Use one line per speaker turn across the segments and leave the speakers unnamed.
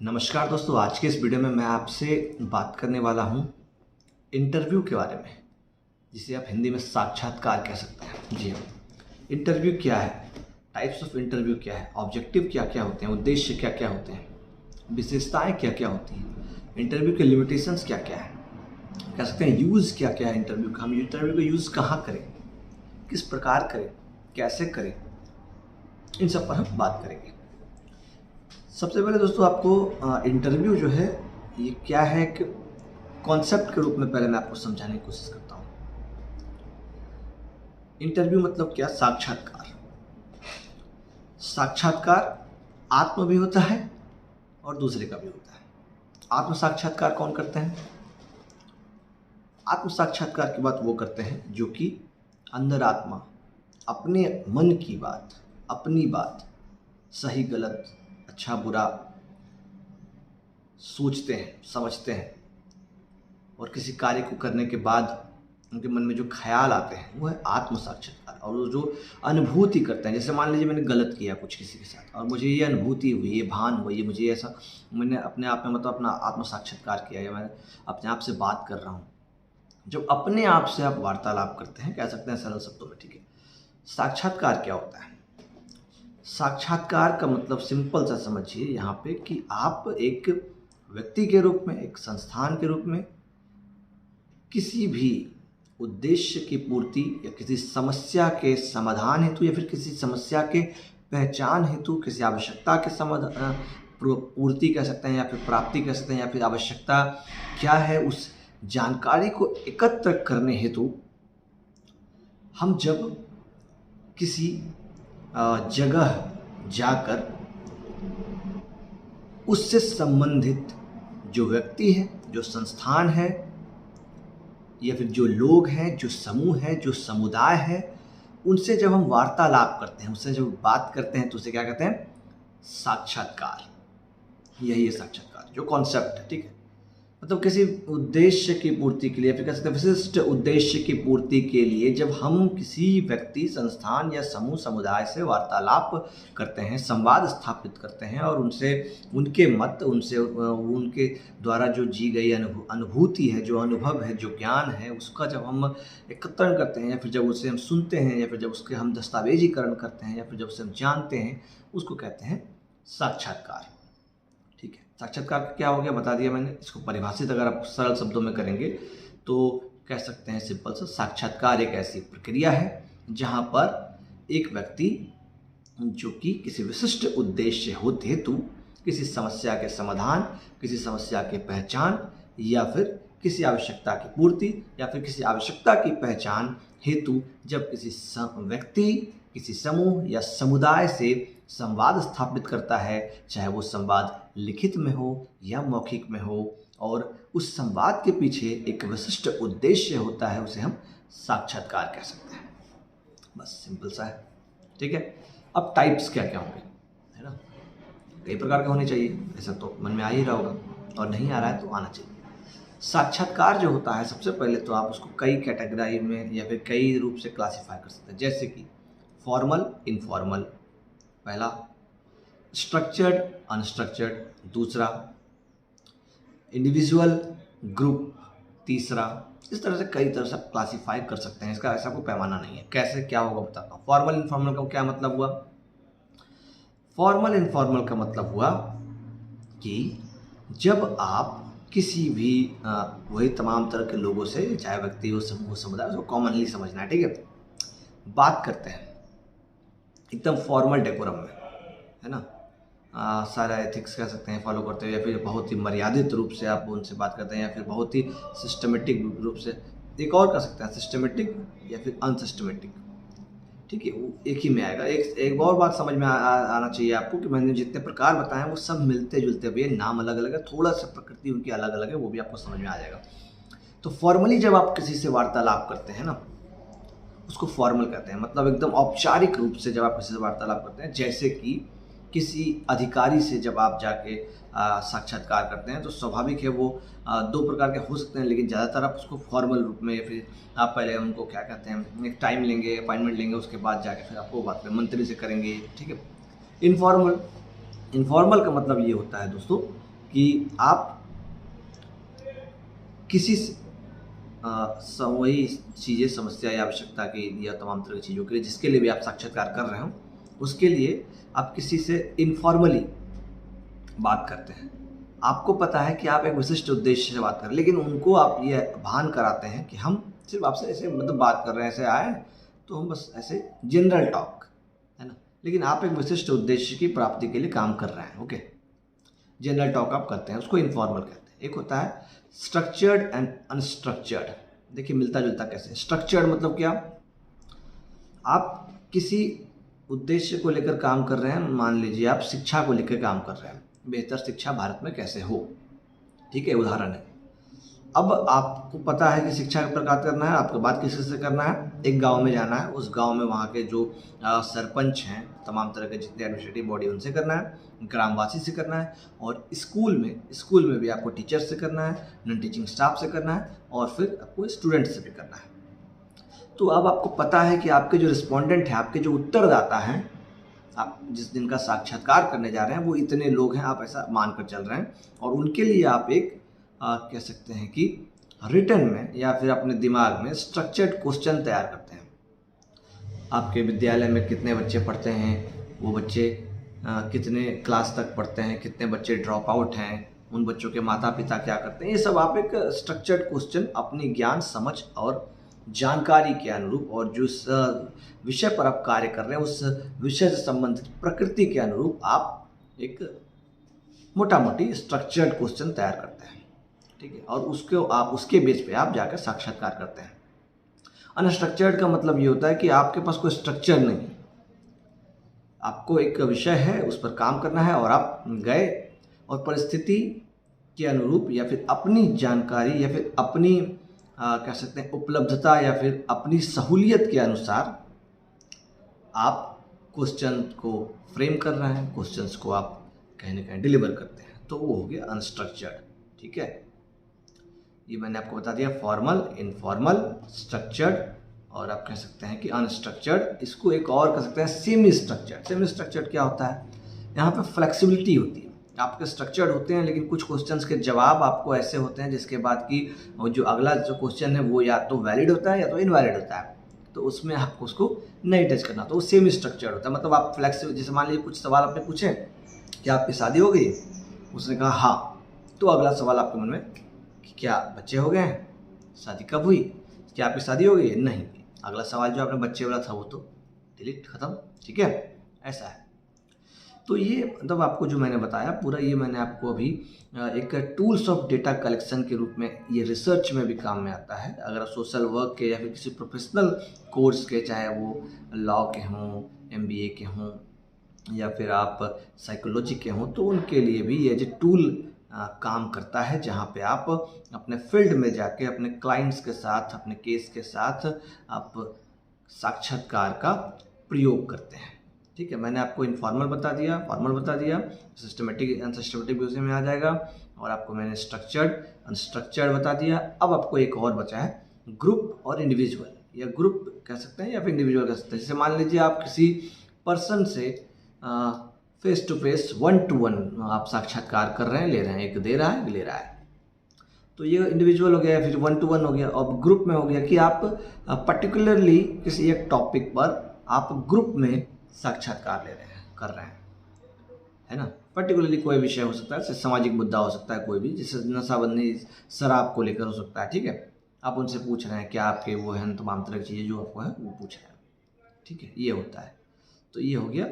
नमस्कार दोस्तों, आज के इस वीडियो में मैं आपसे बात करने वाला हूँ इंटरव्यू के बारे में, जिसे आप हिंदी में साक्षात्कार कह सकते हैं। जी हाँ, इंटरव्यू क्या है, टाइप्स ऑफ इंटरव्यू क्या है, ऑब्जेक्टिव क्या क्या होते हैं, उद्देश्य क्या क्या होते हैं, विशेषताएं क्या क्या होती हैं, इंटरव्यू के लिमिटेशंस क्या क्या है, कह सकते हैं यूज़ क्या क्या है इंटरव्यू का, हम इंटरव्यू का यूज़ कहाँ करें, किस प्रकार करें, कैसे करें, इन सब पर हम बात करेंगे। सबसे पहले दोस्तों आपको इंटरव्यू जो है ये क्या है कि कॉन्सेप्ट के रूप में पहले मैं आपको समझाने की कोशिश करता हूँ। इंटरव्यू मतलब क्या? साक्षात्कार। साक्षात्कार आत्म भी होता है और दूसरे का भी होता है। आत्म साक्षात्कार कौन करते हैं? आत्म साक्षात्कार की बात वो करते हैं जो कि अंदर आत्मा अपने मन की बात, अपनी बात, सही गलत, अच्छा बुरा सोचते हैं, समझते हैं, और किसी कार्य को करने के बाद उनके मन में जो ख्याल आते हैं वो है आत्म साक्षात्कार। और वो जो अनुभूति करते हैं, जैसे मान लीजिए मैंने गलत किया कुछ किसी के साथ और मुझे ये अनुभूति हुई, ये भान हुई, ये मुझे ऐसा, मैंने अपने आप में मतलब अपना आत्म साक्षात्कार किया, या मैं अपने आप से बात कर रहा हूँ। जब अपने आप से आप वार्तालाप करते हैं, कह सकते हैं सरल शब्दों में, ठीक है। साक्षात्कार क्या होता है? साक्षात्कार का मतलब सिंपल सा समझिए यहाँ पे कि आप एक व्यक्ति के रूप में, एक संस्थान के रूप में किसी भी उद्देश्य की पूर्ति या किसी समस्या के समाधान हेतु या फिर किसी समस्या के पहचान हेतु, किसी आवश्यकता के समाधान पूर्ति कह सकते हैं या फिर प्राप्ति कह सकते हैं, या फिर आवश्यकता क्या है उस जानकारी को एकत्र करने हेतु हम जब किसी जगह जाकर उससे संबंधित जो व्यक्ति है, जो संस्थान है, या फिर जो लोग हैं, जो समूह है, जो समुदाय है, उनसे जब हम वार्तालाप करते हैं, उससे जब बात करते हैं, तो उसे क्या कहते हैं? साक्षात्कार। यही है साक्षात्कार, जो कॉन्सेप्ट है, ठीक है। मतलब किसी उद्देश्य की पूर्ति के लिए, फिर कह सकते हैं विशिष्ट उद्देश्य की पूर्ति के लिए जब हम किसी व्यक्ति, संस्थान या समूह समुदाय से वार्तालाप करते हैं, संवाद स्थापित करते हैं और उनसे उनके मत, उनसे उनके द्वारा जो जी गई अनुभूति है, जो अनुभव है, जो ज्ञान है, उसका जब हम एकत्रण करते हैं, या फिर जब उसे हम सुनते हैं, या फिर जब उसके हम दस्तावेजीकरण करते हैं, या फिर जब उसे हम जानते हैं, उसको कहते हैं साक्षात्कार। ठीक है, साक्षात्कार क्या हो गया बता दिया मैंने। इसको परिभाषित अगर आप सरल शब्दों में करेंगे तो कह सकते हैं सिंपल सा, साक्षात्कार एक ऐसी प्रक्रिया है जहां पर एक व्यक्ति जो कि किसी विशिष्ट उद्देश्य हेतु किसी समस्या के समाधान, किसी समस्या के पहचान, या फिर किसी आवश्यकता की पूर्ति, या फिर किसी आवश्यकता की पहचान हेतु जब किसी व्यक्ति, किसी समूह या समुदाय से संवाद स्थापित करता है, चाहे वो संवाद लिखित में हो या मौखिक में हो, और उस संवाद के पीछे एक विशिष्ट उद्देश्य होता है, उसे हम साक्षात्कार कह सकते हैं। बस सिंपल सा है, ठीक है। अब टाइप्स क्या क्या होंगे, है ना, कई प्रकार के होने चाहिए, ऐसा तो मन में आ ही रहा होगा, और नहीं आ रहा है तो आना चाहिए। साक्षात्कार जो होता है, सबसे पहले तो आप उसको कई कैटेगरी में या फिर कई रूप से क्लासिफाई कर सकते हैं, जैसे कि फॉर्मल, इनफॉर्मल पहला, स्ट्रक्चर्ड, अनस्ट्रक्चर्ड दूसरा, इंडिविजुअल, ग्रुप तीसरा। इस तरह से कई तरह से क्लासिफाई कर सकते हैं, इसका ऐसा कोई पैमाना नहीं है। कैसे क्या होगा बताता हूँ। फॉर्मल इनफॉर्मल का क्या मतलब हुआ? फॉर्मल इनफॉर्मल का मतलब हुआ कि जब आप किसी भी वही तमाम तरह के लोगों से, चाहे व्यक्ति हो, समूह हो, समुदाय, उसको कॉमनली समझना है, ठीक है, बात करते हैं एकदम फॉर्मल डेकोरम में, है ना, सारा एथिक्स कह सकते हैं फॉलो करते हैं, या फिर बहुत ही मर्यादित रूप से आप उनसे बात करते हैं, या फिर बहुत ही सिस्टमेटिक रूप से, एक और कर सकते हैं सिस्टमेटिक या फिर अनसिस्टमेटिक, ठीक है, वो एक ही में आएगा। एक और बात समझ में आना चाहिए आपको कि मैंने जितने प्रकार बताए वो सब मिलते जुलते हुए, नाम अलग अलग है, थोड़ा सा प्रकृति उनकी अलग अलग है, वो भी आपको समझ में आ जाएगा। तो फॉर्मली जब आप किसी से वार्तालाप करते हैं ना, उसको फॉर्मल कहते हैं, मतलब एकदम औपचारिक रूप से जब आप किसी से वार्तालाप करते हैं, जैसे कि किसी अधिकारी से जब आप जाके साक्षात्कार करते हैं, तो स्वाभाविक है वो दो प्रकार के हो सकते हैं, लेकिन ज़्यादातर आप उसको फॉर्मल रूप में, या फिर आप पहले उनको क्या कहते हैं, एक टाइम लेंगे, अपॉइंटमेंट लेंगे, उसके बाद जाके फिर आपको बात मंत्री से करेंगे, ठीक है। इनफॉर्मल का मतलब ये होता है दोस्तों कि आप किसी वही चीज़ें, समस्या या आवश्यकता की या तमाम तरह की चीज़ों के लिए जिसके लिए भी आप साक्षात्कार कर रहे हो, उसके लिए आप किसी से इनफॉर्मली बात करते हैं। आपको पता है कि आप एक विशिष्ट उद्देश्य से बात कर रहे हैं, लेकिन उनको आप ये भान कराते हैं कि हम सिर्फ आपसे ऐसे मतलब बात कर रहे हैं, ऐसे आए तो हम बस ऐसे जनरल टॉक, है ना, लेकिन आप एक विशिष्ट उद्देश्य की प्राप्ति के लिए काम कर रहे हैं। ओके, जनरल टॉक आप करते हैं, उसको इनफॉर्मल कहते हैं। एक होता है स्ट्रक्चर्ड एंड अनस्ट्रक्चर्ड। देखिए मिलता जुलता कैसे। स्ट्रक्चर्ड मतलब क्या, आप किसी उद्देश्य को लेकर काम कर रहे हैं। मान लीजिए आप शिक्षा को लेकर काम कर रहे हैं, बेहतर शिक्षा भारत में कैसे हो, ठीक है, उदाहरण है। अब आपको पता है कि शिक्षा का प्रकार करना है, आपको बात किसी से करना है, एक गांव में जाना है, उस गांव में वहाँ के जो सरपंच हैं, तमाम तरह के जितने एडमिनिस्ट्रेटिव बॉडी उनसे करना है, ग्रामवासी से करना है, और स्कूल में भी आपको टीचर से करना है, नॉन टीचिंग स्टाफ से करना है, और फिर आपको स्टूडेंट से भी करना है। तो अब आपको पता है कि आपके जो रिस्पोंडेंट हैं, आपके जो उत्तरदाता हैं, आप जिस दिन का साक्षात्कार करने जा रहे हैं वो इतने लोग हैं, आप ऐसा मानकर चल रहे हैं, और उनके लिए आप एक कह सकते हैं कि रिटन में या फिर अपने दिमाग में स्ट्रक्चर्ड क्वेश्चन तैयार करते हैं। आपके विद्यालय में कितने बच्चे पढ़ते हैं, वो बच्चे कितने क्लास तक पढ़ते हैं, कितने बच्चे ड्रॉप आउट हैं, उन बच्चों के माता पिता क्या करते हैं, ये सब आप एक स्ट्रक्चर्ड क्वेश्चन अपनी ज्ञान समझ और जानकारी के अनुरूप और जिस विषय पर आप कार्य कर रहे हैं उस विषय से संबंधित प्रकृति के अनुरूप आप एक मोटा मोटी स्ट्रक्चर्ड क्वेश्चन तैयार करते हैं, ठीक है, और उसको आप उसके बेस पे आप जाकर साक्षात्कार करते हैं। अनस्ट्रक्चर्ड का मतलब ये होता है कि आपके पास कोई स्ट्रक्चर नहीं है, आपको एक विषय है उस पर काम करना है और आप गए और परिस्थिति के अनुरूप या फिर अपनी जानकारी या फिर अपनी कह सकते हैं उपलब्धता या फिर अपनी सहूलियत के अनुसार आप क्वेश्चन को फ्रेम कर रहे हैं, क्वेश्चंस को आप कहीं ना कहीं डिलीवर करते हैं, तो वो हो गया अनस्ट्रक्चर्ड, ठीक है। ये मैंने आपको बता दिया, फॉर्मल, इनफॉर्मल, स्ट्रक्चर्ड, और आप कह सकते हैं कि अनस्ट्रक्चर्ड। इसको एक और कह सकते हैं सेमी स्ट्रक्चर्ड। सेमी स्ट्रक्चर्ड क्या होता है, यहाँ पे फ्लेक्सिबिलिटी होती है, आपके स्ट्रक्चर्ड होते हैं लेकिन कुछ क्वेश्चंस के जवाब आपको ऐसे होते हैं जिसके बाद की जो अगला जो क्वेश्चन है वो या तो वैलिड होता है या तो इनवैलिड होता है, तो उसमें आपको उसको नहीं टच करना, तो वो सेमी स्ट्रक्चर्ड होता है। मतलब आप फ्लेक्सिबल, जैसे मान लीजिए कुछ सवाल आपने पूछे कि आपकी शादी हो गई, उसने कहा हाँ, तो अगला सवाल आपके मन में कि क्या बच्चे हो गए हैं, शादी कब हुई, क्या आपकी शादी हो गई है, नहीं। अगला सवाल जो आपने बच्चे वाला था वो तो डिलीट, खत्म, ठीक है, ऐसा है। तो ये मतलब आपको जो मैंने बताया पूरा, ये मैंने आपको अभी एक टूल्स ऑफ डेटा कलेक्शन के रूप में, ये रिसर्च में भी काम में आता है। अगर आप सोशल वर्क के या फिर किसी प्रोफेशनल कोर्स के, चाहे वो लॉ के हों, MBA के हों, या फिर आप साइकोलॉजी के हों, तो उनके लिए भी ये जो टूल काम करता है, जहाँ पे आप अपने फील्ड में जाके अपने क्लाइंट्स के साथ, अपने केस के साथ आप साक्षात्कार का प्रयोग करते हैं, ठीक है। मैंने आपको इनफॉर्मल बता दिया, फॉर्मल बता दिया, सिस्टमेटिक अनसिस्टमेटिक भी उसी में आ जाएगा, और आपको मैंने स्ट्रक्चर्ड अनस्ट्रक्चर्ड बता दिया। अब आपको एक और बचा है ग्रुप और इंडिविजुअल, या ग्रुप कह सकते हैं या फिर इंडिविजुअल कह सकते हैं। जैसे मान लीजिए आप किसी पर्सन से फेस टू फेस, 1-to-1 आप साक्षात्कार कर रहे हैं, ले रहे हैं, एक दे रहा है, एक ले रहा है, तो ये इंडिविजुअल हो गया, फिर 1-to-1 हो गया। और ग्रुप में हो गया कि आप पर्टिकुलरली किसी एक टॉपिक पर आप ग्रुप में साक्षात्कार ले रहे हैं, कर रहे हैं, है ना। पर्टिकुलरली कोई विषय हो सकता है, जैसे सामाजिक मुद्दा हो सकता है, कोई भी, जैसे नशाबंदी, शराब को लेकर हो सकता है, ठीक है। आप उनसे पूछ रहे हैं क्या आपके वो हैं, तमाम तरह की चीज़ें जो आपको है वो पूछ रहे हैं, ठीक है, ये होता है। तो ये हो गया,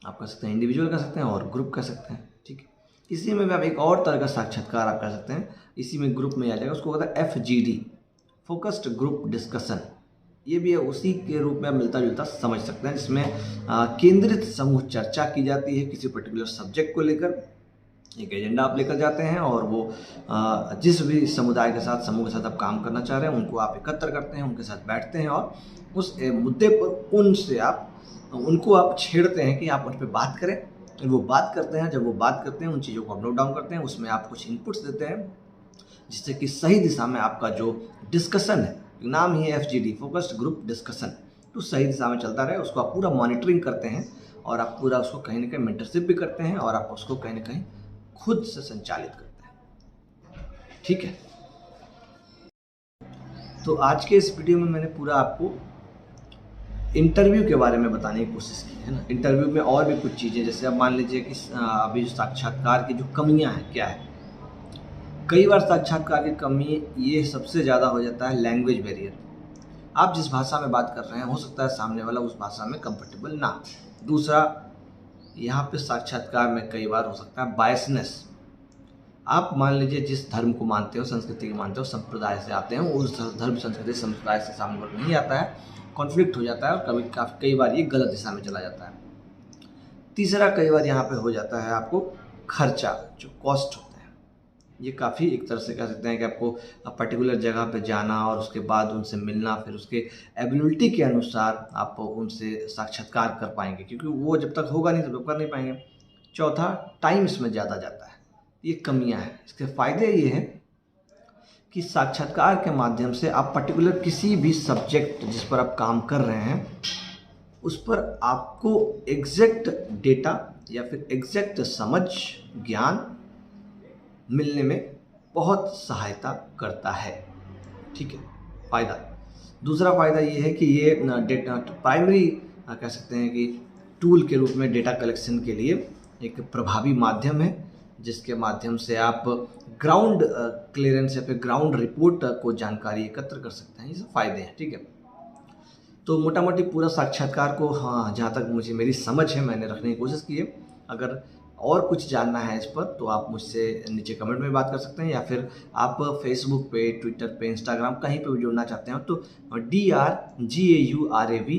आप कह सकते हैं इंडिविजुअल कह सकते हैं और ग्रुप कह सकते हैं, ठीक है। इसी में भी आप एक और तरह का साक्षात्कार आप कर सकते हैं, इसी में ग्रुप में आ जाएगा, उसको कहता है FGD, फोकस्ड ग्रुप डिस्कशन। ये भी है, उसी के रूप में आप मिलता जुलता समझ सकते हैं, जिसमें केंद्रित समूह चर्चा की जाती है किसी पर्टिकुलर सब्जेक्ट को लेकर। एक एजेंडा आप लेकर जाते हैं और वो जिस भी समुदाय के साथ, समूह के साथ आप काम करना चाह रहे हैं, उनको आप एकत्र करते हैं, उनके साथ बैठते हैं और उस मुद्दे पर उनसे आप उनको आप छेड़ते हैं कि आप उन पर बात करें। वो बात करते हैं, जब वो बात करते हैं उन चीज़ों को आप नोट डाउन करते हैं, उसमें आप कुछ इनपुट्स देते हैं जिससे कि सही दिशा में आपका जो डिस्कशन है, नाम ही है FGD, फोकस्ड ग्रुप डिस्कशन, तो सही दिशा में चलता रहे, उसको आप पूरा मॉनिटरिंग करते हैं और आप पूरा उसको कहीं ना कहीं मेंटरशिप भी करते हैं और आप उसको कहीं ना कहीं खुद से संचालित करता है। ठीक है, तो आज के इस वीडियो में मैंने पूरा आपको इंटरव्यू के बारे में बताने की कोशिश की है ना। इंटरव्यू में और भी कुछ चीज़ें, जैसे अब मान लीजिए कि अभी जो साक्षात्कार की जो कमियां हैं क्या है। कई बार साक्षात्कार की कमी ये सबसे ज़्यादा हो जाता है लैंग्वेज बैरियर। आप जिस भाषा में बात कर रहे हैं हो सकता है सामने वाला उस भाषा में कंफर्टेबल ना हो। दूसरा, यहाँ पे साक्षात्कार में कई बार हो सकता है बायसनेस। आप मान लीजिए जिस धर्म को मानते हो, संस्कृति को मानते हो, संप्रदाय से आते हैं, उस धर्म संस्कृति संप्रदाय से सामने वाला नहीं आता है, कॉन्फ्लिक्ट हो जाता है और कई बार ये गलत दिशा में चला जाता है। तीसरा, कई बार यहाँ पे हो जाता है आपको खर्चा, जो कॉस्ट होता है, ये काफ़ी एक तरह से कह सकते हैं कि आपको पर्टिकुलर जगह पे जाना और उसके बाद उनसे मिलना, फिर उसके एबिलिटी के अनुसार आप उनसे साक्षात्कार कर पाएंगे, क्योंकि वो जब तक होगा नहीं तब तक कर नहीं पाएंगे। चौथा, टाइम इसमें ज़्यादा जाता है। ये कमियां हैं। इसके फ़ायदे ये हैं कि साक्षात्कार के माध्यम से आप पर्टिकुलर किसी भी सब्जेक्ट जिस पर आप काम कर रहे हैं उस पर आपको एग्जैक्ट डेटा या फिर एग्जैक्ट समझ, ज्ञान मिलने में बहुत सहायता करता है। ठीक है, फ़ायदा। दूसरा फ़ायदा ये है कि ये डेटा प्राइमरी कह सकते हैं कि टूल के रूप में डेटा कलेक्शन के लिए एक प्रभावी माध्यम है, जिसके माध्यम से आप ग्राउंड क्लियरेंस या फिर ग्राउंड रिपोर्ट को जानकारी एकत्र कर सकते हैं। ये सब फायदे हैं। ठीक है, तो मोटा मोटी पूरा साक्षात्कार को, हाँ, जहाँ तक मुझे मेरी समझ है मैंने रखने की कोशिश की है। अगर और कुछ जानना है इस पर तो आप मुझसे नीचे कमेंट में बात कर सकते हैं, या फिर आप फेसबुक पे, ट्विटर पे, इंस्टाग्राम कहीं पे भी जुड़ना चाहते हैं तो DRGAURAV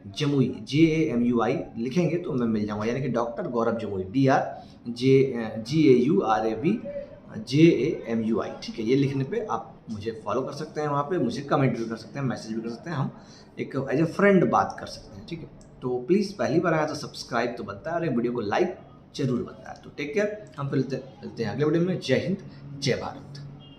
जमुई JAMUI लिखेंगे तो मैं मिल जाऊँगा, यानी कि डॉक्टर गौरव जमुई DRGAURAV JAMUI। ठीक है, ये लिखने पे आप मुझे फॉलो कर सकते हैं, वहाँ पे मुझे कमेंट भी कर सकते हैं, मैसेज भी कर सकते हैं, हम एक एज ए फ्रेंड बात कर सकते हैं। ठीक है, तो प्लीज़ पहली बार आया तो सब्सक्राइब तो बनता है और एक वीडियो को लाइक जरूर बनता है। तो टेक केयर, हम मिलते हैं अगले वीडियो में। जय हिंद, जय भारत।